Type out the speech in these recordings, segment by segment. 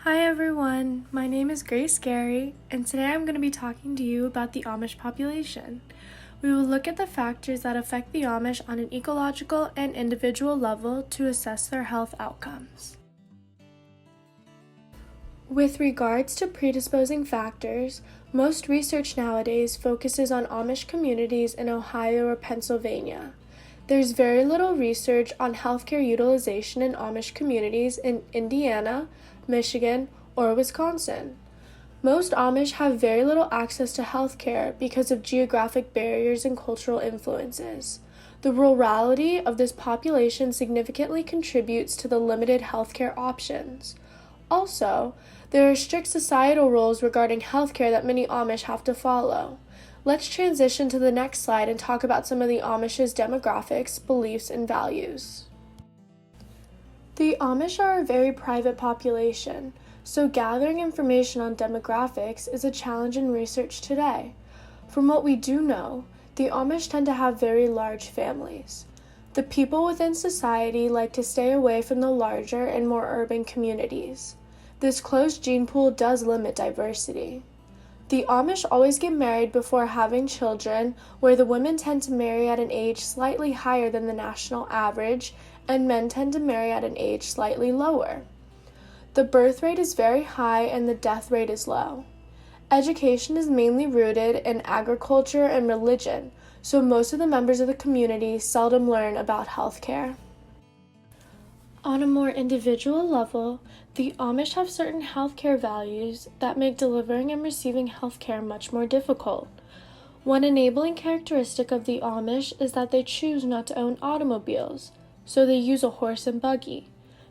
Hi everyone, my name is Grace Gary, and today I'm going to be talking to you about the Amish population. We will look at the factors that affect the Amish on an ecological and individual level to assess their health outcomes. With regards to predisposing factors, most research nowadays focuses on Amish communities in Ohio or Pennsylvania. There's very little research on healthcare utilization in Amish communities in Indiana, Michigan, or Wisconsin. Most Amish have very little access to healthcare because of geographic barriers and cultural influences. The rurality of this population significantly contributes to the limited healthcare options. Also, there are strict societal rules regarding healthcare that many Amish have to follow. Let's transition to the next slide and talk about some of the Amish's demographics, beliefs, and values. The Amish are a very private population, so gathering information on demographics is a challenge in research today. From what we do know, the Amish tend to have very large families. The people within society like to stay away from the larger and more urban communities. This closed gene pool does limit diversity. The Amish always get married before having children, where the women tend to marry at an age slightly higher than the national average, and men tend to marry at an age slightly lower. The birth rate is very high and the death rate is low. Education is mainly rooted in agriculture and religion, so most of the members of the community seldom learn about healthcare. On a more individual level, the Amish have certain healthcare values that make delivering and receiving healthcare much more difficult. One enabling characteristic of the Amish is that they choose not to own automobiles, so they use a horse and buggy.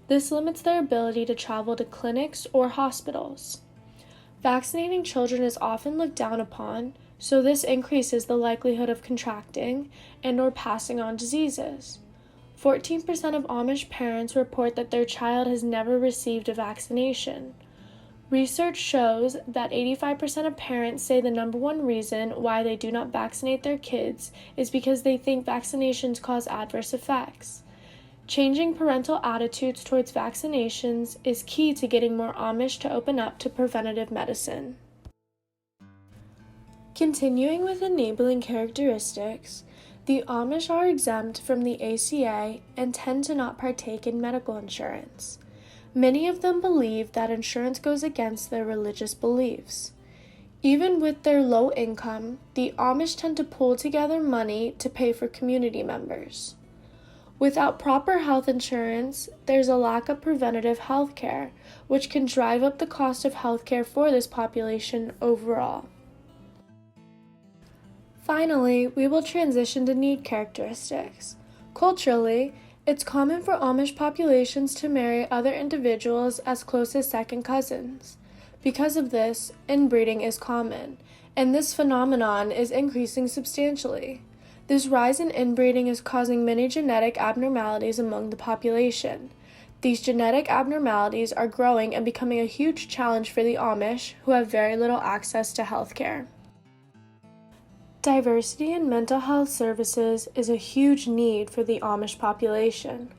This limits their ability to travel to clinics or hospitals. Vaccinating children is often looked down upon, so this increases the likelihood of contracting and/or passing on diseases. 14% of Amish parents report that their child has never received a vaccination. Research shows that 85% of parents say the number one reason why they do not vaccinate their kids is because they think vaccinations cause adverse effects. Changing parental attitudes towards vaccinations is key to getting more Amish to open up to preventative medicine. Continuing with enabling characteristics, the Amish are exempt from the ACA and tend to not partake in medical insurance. Many of them believe that insurance goes against their religious beliefs. Even with their low income, the Amish tend to pool together money to pay for community members. Without proper health insurance, there's a lack of preventative health care, which can drive up the cost of health care for this population overall. Finally, we will transition to need characteristics. Culturally, it's common for Amish populations to marry other individuals as close as second cousins. Because of this, inbreeding is common, and this phenomenon is increasing substantially. This rise in inbreeding is causing many genetic abnormalities among the population. These genetic abnormalities are growing and becoming a huge challenge for the Amish, who have very little access to healthcare. Diversity in mental health services is a huge need for the Amish population.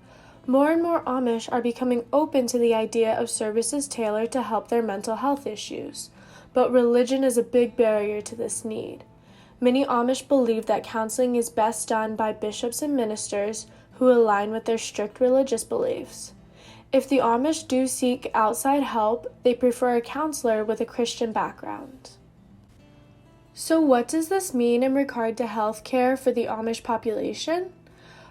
More and more Amish are becoming open to the idea of services tailored to help their mental health issues, but religion is a big barrier to this need. Many Amish believe that counseling is best done by bishops and ministers who align with their strict religious beliefs. If the Amish do seek outside help, they prefer a counselor with a Christian background. So what does this mean in regard to health care for the Amish population?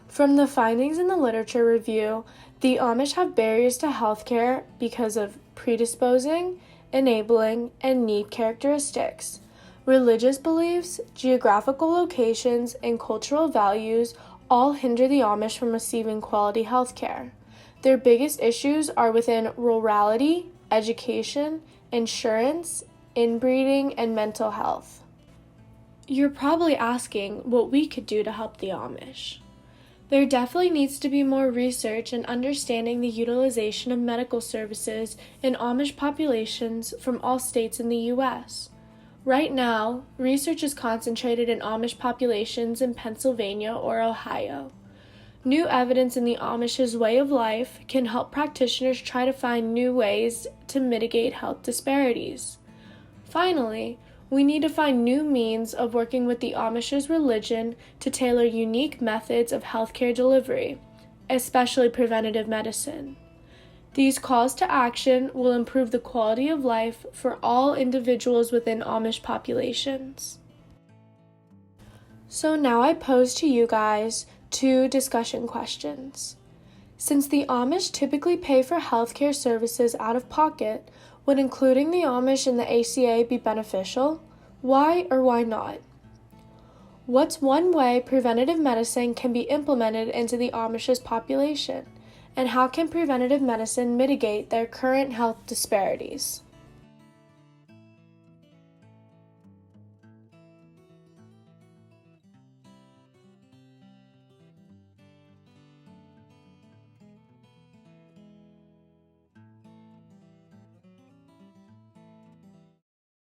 From the findings in the literature review, the Amish have barriers to health care because of predisposing, enabling, and need characteristics. Religious beliefs, geographical locations, and cultural values all hinder the Amish from receiving quality health care. Their biggest issues are within rurality, education, insurance, inbreeding, and mental health. You're probably asking what we could do to help the Amish. There definitely needs to be more research in understanding the utilization of medical services in Amish populations from all states in the U.S. Right now, research is concentrated in Amish populations in Pennsylvania or Ohio. New evidence in the Amish's way of life can help practitioners try to find new ways to mitigate health disparities. Finally, we need to find new means of working with the Amish's religion to tailor unique methods of healthcare delivery, especially preventative medicine. These calls to action will improve the quality of life for all individuals within Amish populations. So now I pose to you guys 2 discussion questions. Since the Amish typically pay for healthcare services out of pocket, would including the Amish in the ACA be beneficial? Why or why not? What's one way preventative medicine can be implemented into the Amish's population? And how can preventative medicine mitigate their current health disparities?